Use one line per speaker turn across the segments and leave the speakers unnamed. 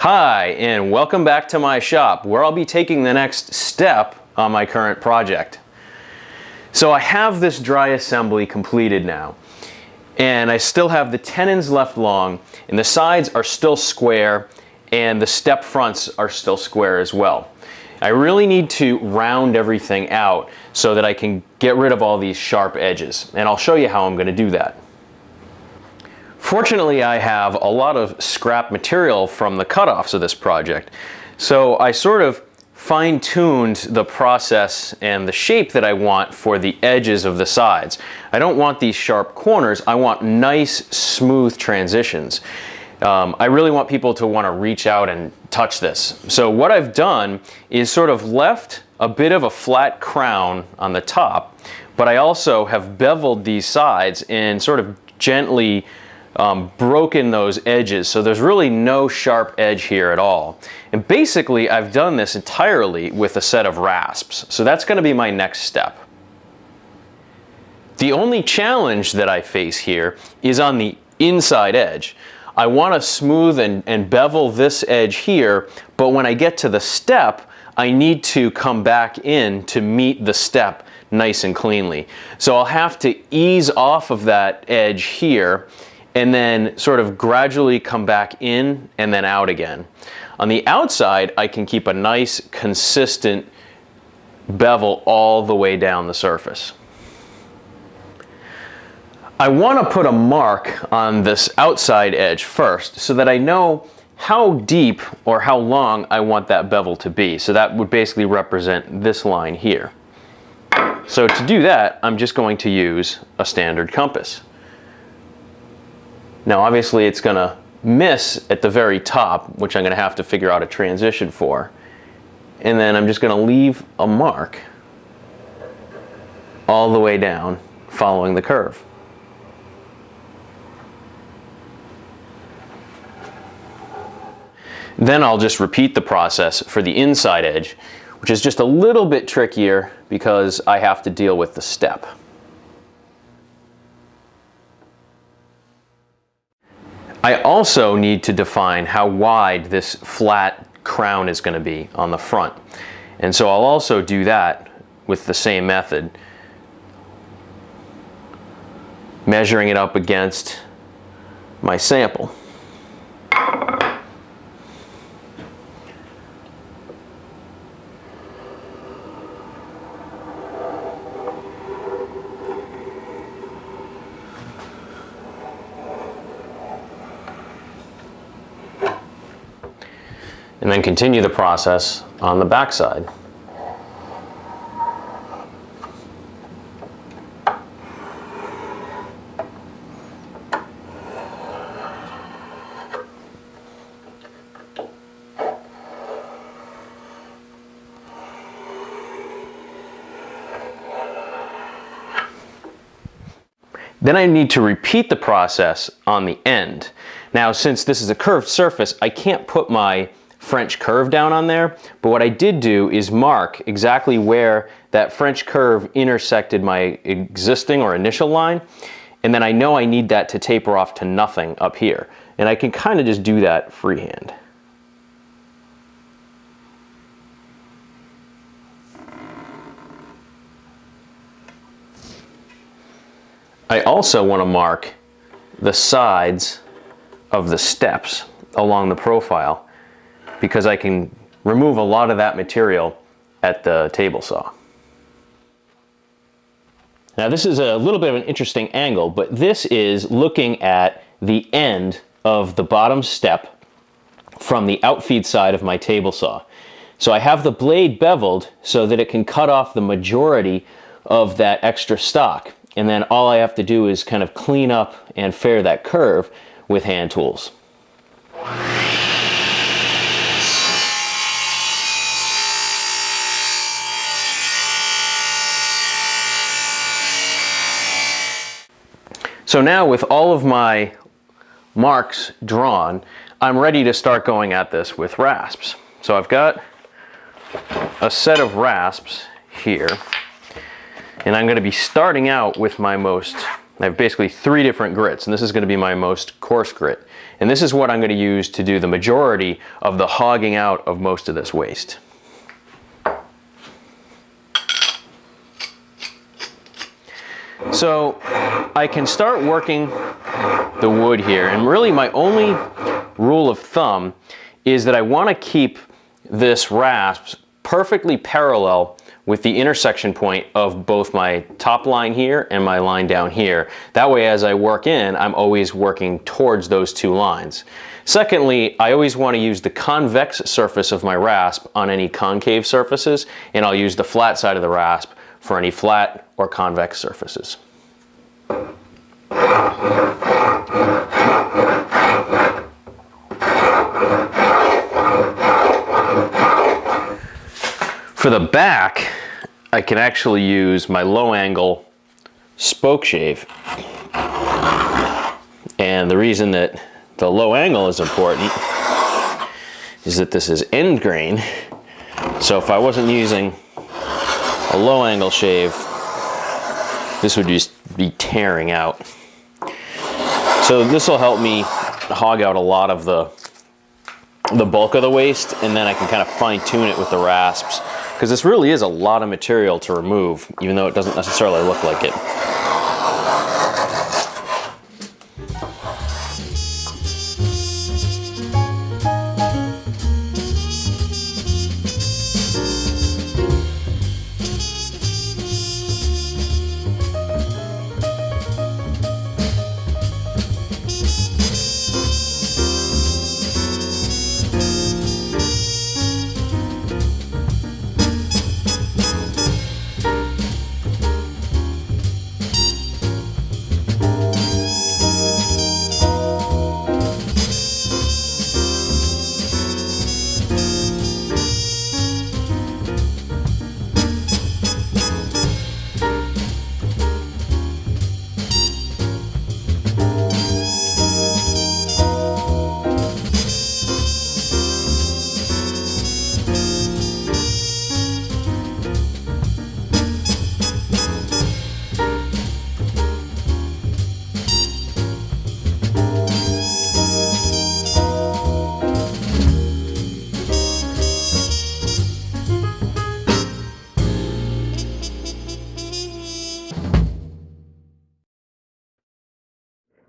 Hi, and welcome back to my shop where I'll be taking the next step on my current project. So I have this dry assembly completed now, and I still have the tenons left long, and the sides are still square, and the step fronts are still square as well. I really need to round everything out so that I can get rid of all these sharp edges, and I'll show you how I'm going to do that. Fortunately, I have a lot of scrap material from the cutoffs of this project, so I sort of fine-tuned the process and the shape that I want for the edges of the sides. I don't want these sharp corners, I want nice, smooth transitions. I really want people to want to reach out and touch this. So what I've done is sort of left a bit of a flat crown on the top, but I also have beveled these sides and sort of gently broken those edges, so there's really no sharp edge here at all. And basically I've done this entirely with a set of rasps, so that's going to be my next step. The only challenge that I face here is on the inside edge. I want to smooth and bevel this edge here, but when I get to the step, I need to come back in to meet the step nice and cleanly. So I'll have to ease off of that edge here and then sort of gradually come back in and then out again. On the outside, I can keep a nice, consistent bevel all the way down the surface. I want to put a mark on this outside edge first so that I know how deep or how long I want that bevel to be. So that would basically represent this line here. So to do that, I'm just going to use a standard compass. Now obviously it's going to miss at the very top, which I'm going to have to figure out a transition for. And then I'm just going to leave a mark all the way down following the curve. Then I'll just repeat the process for the inside edge, which is just a little bit trickier because I have to deal with the step. I also need to define how wide this flat crown is going to be on the front. And so I'll also do that with the same method, measuring it up against my sample. And then continue the process on the back side. Then I need to repeat the process on the end. Now, since this is a curved surface, I can't put my French curve down on there, but what I did do is mark exactly where that French curve intersected my existing or initial line, and then I know I need that to taper off to nothing up here, and I can kind of just do that freehand. I also want to mark the sides of the steps along the profile, because I can remove a lot of that material at the table saw. Now this is a little bit of an interesting angle, but this is looking at the end of the bottom step from the outfeed side of my table saw. So I have the blade beveled so that it can cut off the majority of that extra stock, and then all I have to do is kind of clean up and fair that curve with hand tools. So now with all of my marks drawn, I'm ready to start going at this with rasps. So I've got a set of rasps here, and I'm going to be starting out with my most I have basically 3 different grits, and this is going to be my most coarse grit. And this is what I'm going to use to do the majority of the hogging out of most of this waste. So I can start working the wood here, and really my only rule of thumb is that I want to keep this rasp perfectly parallel with the intersection point of both my top line here and my line down here. That way, as I work in, I'm always working towards those 2 lines. Secondly, I always want to use the convex surface of my rasp on any concave surfaces, and I'll use the flat side of the rasp for any flat or convex surfaces. For the back, I can actually use my low angle spoke shave. And the reason that the low angle is important is that this is end grain. So if I wasn't using a low angle shave, this would just be tearing out. So this will help me hog out a lot of the bulk of the waste, and then I can kind of fine tune it with the rasps. Because this really is a lot of material to remove, even though it doesn't necessarily look like it.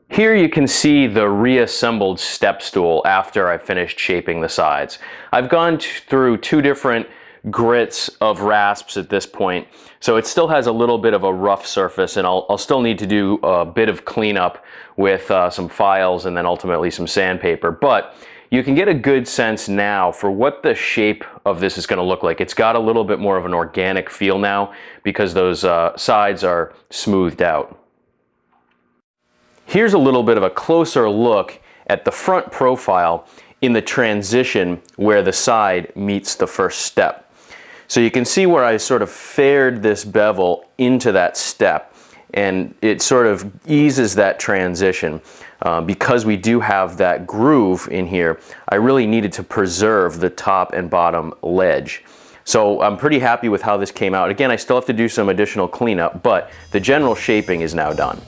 Here you can see the reassembled step stool after I finished shaping the sides. I've gone through 2 different grits of rasps at this point, so it still has a little bit of a rough surface, and I'll still need to do a bit of cleanup with some files and then ultimately some sandpaper, but you can get a good sense now for what the shape of this is going to look like. It's got a little bit more of an organic feel now because those sides are smoothed out. Here's a little bit of a closer look at the front profile in the transition where the side meets the first step. So you can see where I sort of fared this bevel into that step, and it sort of eases that transition. Because we do have that groove in here, I really needed to preserve the top and bottom ledge. So I'm pretty happy with how this came out. Again, I still have to do some additional cleanup, but the general shaping is now done.